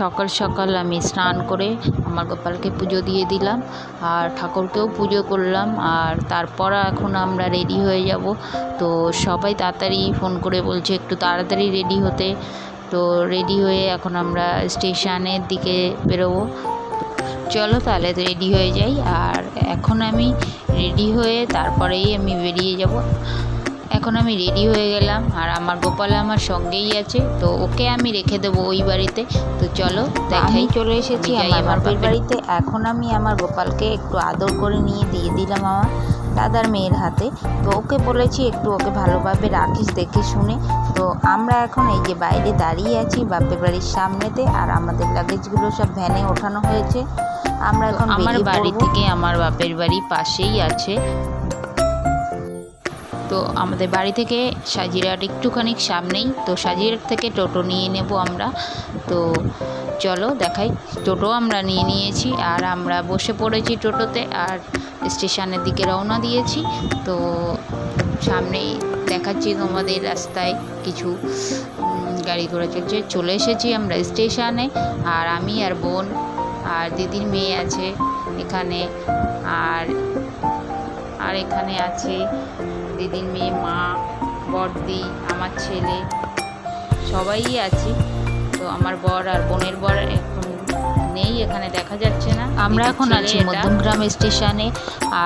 সকাল সকাল আমি স্নান করে আমার গোপালকে পুজো দিয়ে দিলাম আর ঠাকুরকেও পুজো করলাম। আর তারপর এখন আমরা রেডি হয়ে যাব। তো সবাই তাড়াতাড়ি ফোন করে বলছে একটু তাড়াতাড়ি রেডি হতে। তো রেডি হয়ে এখন আমরা স্টেশনের দিকে বেরোবো। চলো তাহলে রেডি হয়ে যাই। আর এখন আমি রেডি হয়ে তারপরেই আমি বেরিয়ে যাব। এখন আমি রেডি হয়ে গেলাম আর আমার গোপাল আমার সঙ্গেই আছে, তো ওকে আমি রেখে দেবো ওই বাড়িতে। তো চলো দেখাই, চলে এসেছি আমার বাপের বাড়িতে। এখন আমি আমার গোপালকে একটু আদর করে নিয়ে দিয়ে দিলাম আমার দাদার মেয়ের হাতে। তো ওকে বলেছি একটু ওকে ভালোভাবে রাখিস দেখে শুনে। তো আমরা এখন এই যে বাইরে দাঁড়িয়ে আছি বাপের বাড়ির সামনেতে, আর আমাদের লাগেজগুলো সব ভ্যানে ওঠানো হয়েছে। আমরা এখন আমার বাড়ি থেকে আমার বাপের বাড়ি পাশেই আছে। তো আমাদের বাড়ি থেকে সাজিরহাট একটুখানি সামনেই। তো সাজিরহাট থেকে টোটো নিয়ে নেব আমরা। তো চলো দেখাই, টোটো আমরা নিয়ে নিয়েছি আর আমরা বসে পড়েছি টোটোতে আর স্টেশনের দিকে রওনা দিয়েছি। তো সামনেই দেখাচ্ছি তোমাদের রাস্তায় কিছু গাড়ি ঘোড়া চলছে। চলে এসেছি আমরা স্টেশনে আর আমি আর বোন আর দিদির মেয়ে আছে এখানে, আর এখানে আছে দিদির মেয়ে, মা, বড়দি, আমার ছেলে, সবাই আছি। তো আমার বর আর বোনের বর এখন নেই, এখানে দেখা যাচ্ছে না। আমরা এখন আছি মধ্যমগ্রাম স্টেশনে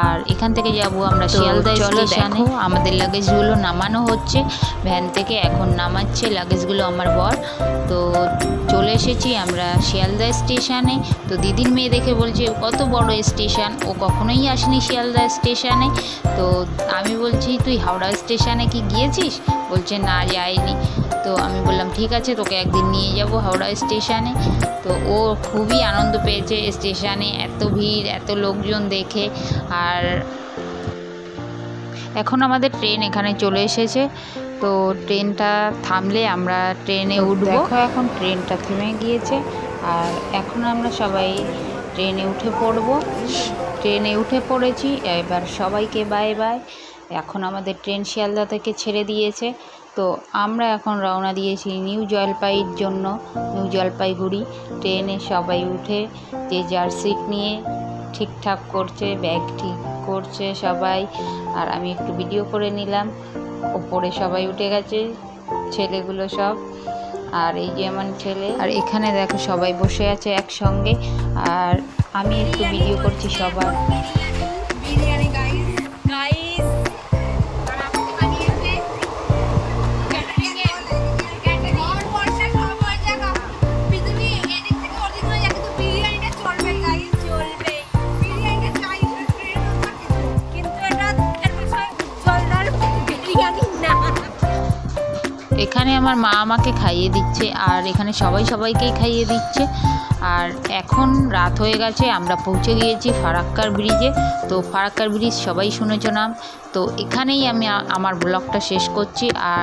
আর এখান থেকে যাব আমরা শিয়ালদা স্টেশনে। আমাদের লাগেজগুলো নামানো হচ্ছে ভ্যান থেকে, এখন নামাচ্ছে লাগেজগুলো আমার বর। তো চলে এসেছি আমরা শিয়ালদা স্টেশনে। তো দিদির মেয়ে দেখে বলছে কত বড় স্টেশন, ও কখনোই আসেনি শিয়ালদা স্টেশনে। তো আমি বলছি তুই হাওড়া স্টেশনে কি গিয়েছিস? বলছে না যাইনি। তো আমি বললাম ঠিক আছে তোকে একদিন নিয়ে যাব হাওড়া স্টেশনে। তো ও খুবই আনন্দ পেয়েছে স্টেশনে এত ভিড় এত লোকজন দেখে। আর এখন আমাদের ট্রেন এখানে চলে এসেছে। তো ট্রেনটা থামলে আমরা ট্রেনে উঠবো। দেখো এখন ট্রেনটা থেমে গিয়েছে আর এখন আমরা সবাই ট্রেনে উঠে পড়বো। ট্রেনে উঠে পড়েছি, এবার সবাইকে বাই বাই। এখন আমাদের ট্রেন শিয়ালদা থেকে ছেড়ে দিয়েছে। তো আমরা এখন রওনা দিয়েছি নিউ জলপাইয়ের জন্য, নিউ জলপাইগুড়ি। ট্রেনে সবাই উঠে যে যার সিট নিয়ে ঠিকঠাক করছে, ব্যাগ ঠিক করছে সবাই। আর আমি একটু ভিডিও করে নিলাম। ওপরে সবাই উঠে গেছে ছেলেগুলো সব, আর এই যে আমার ছেলে। আর এখানে দেখো সবাই বসে আছে একসঙ্গে আর আমি একটু ভিডিও করছি সবার। এখানে আমার মা আমাকে খাইয়ে দিচ্ছে আর এখানে সবাই সবাইকেই খাইয়ে দিচ্ছে। আর এখন রাত হয়ে গেছে, আমরা পৌঁছে গিয়েছি ফারাক্কার ব্রিজে। তো ফারাক্কার ব্রিজ সবাই শুনেছ নাম। তো এখানেই আমি আমার ব্লগটা শেষ করছি। আর